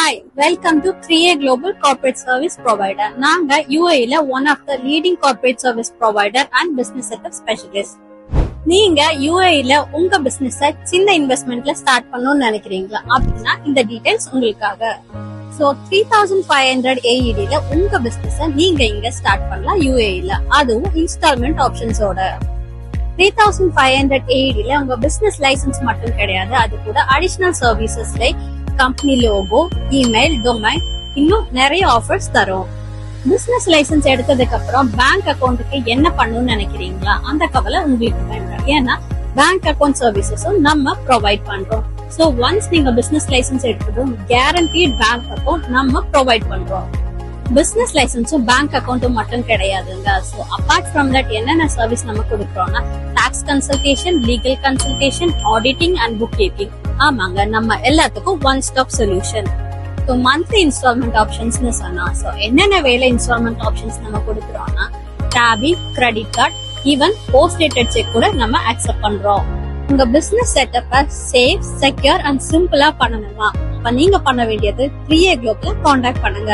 Hi, welcome to 3A Global Corporate Service Provider. நாங்க UAE ல one of the leading corporate service provider and business setup specialist. நீங்க UAE ல உங்க business சின்ன இன்வெஸ்ட்மெண்ட்ல start பண்ணணும்னு நினைக்கிறீங்களா? அப்படின்னா இந்த டீடைல்ஸ் உங்களுக்காக. So 3500 AED ல உங்க பிசினஸ் நீங்க இங்க ஸ்டார்ட் பண்ணலாம் UAE ல, அதுவும் இன்ஸ்டால்மெண்ட் ஆப்ஷன்ஸோட. 3500 AED ல உங்க பிசினஸ் லைசன்ஸ் மட்டும் கிடையாது, அது கூட additional services like company logo, email, domain, இன்னும் நிறைய ஆஃபர்ஸ் தரும். பிசினஸ் லைசன்ஸ் எடுத்ததுக்கு அப்புறம் பேங்க் அக்கௌண்ட்டுக்கு என்ன பண்ணணும்னு நினைக்கிறீங்களா? அந்த கவலை உங்களுக்கு வேண்டாம். ஏன்னா பேங்க் அக்கௌண்ட் சர்வீசஸும் நம்ம ப்ரொவைட் பண்றோம். சோ ஒன்ஸ் நீங்க பிசினஸ் லைசன்ஸ் எடுத்ததும் கேரண்டீட் பேங்க் அக்கௌண்ட் நம்ம ப்ரொவைட் பண்றோம். பிசினஸ் லைசன்ஸும் பேங்க் அக்கௌண்ட்டும் மட்டும் கிடையாதுங்க. சோ அபார்ட் ஃப்ரம் தட் என்னென்ன சர்வீஸ் நம்ம கொடுக்கறோம்னா tax consultation, legal consultation, auditing and book keeping. ஆமாங்க, நம்ம எல்லாத்துக்கும் one stop solution. So monthly instalment ஆப்ஷன்ஸ்னு சொன்னா என்னென்ன வேலை இன்ஸ்டால்மெண்ட் ஆப்ஷன்ஸ் நம்ம கொடுக்குறோம்னா டாபி, credit card, even post dated cheque கூட நம்ம அக்செப்ட் பண்றோம். உங்க பிசினஸ் செட்டப்ப சேஃப், செக்யூர் அண்ட் சிம்பிளா பண்ணணுமா? அப்ப நீங்க பண்ண வேண்டியது 3A Global கான்டாக்ட் பண்ணுங்க.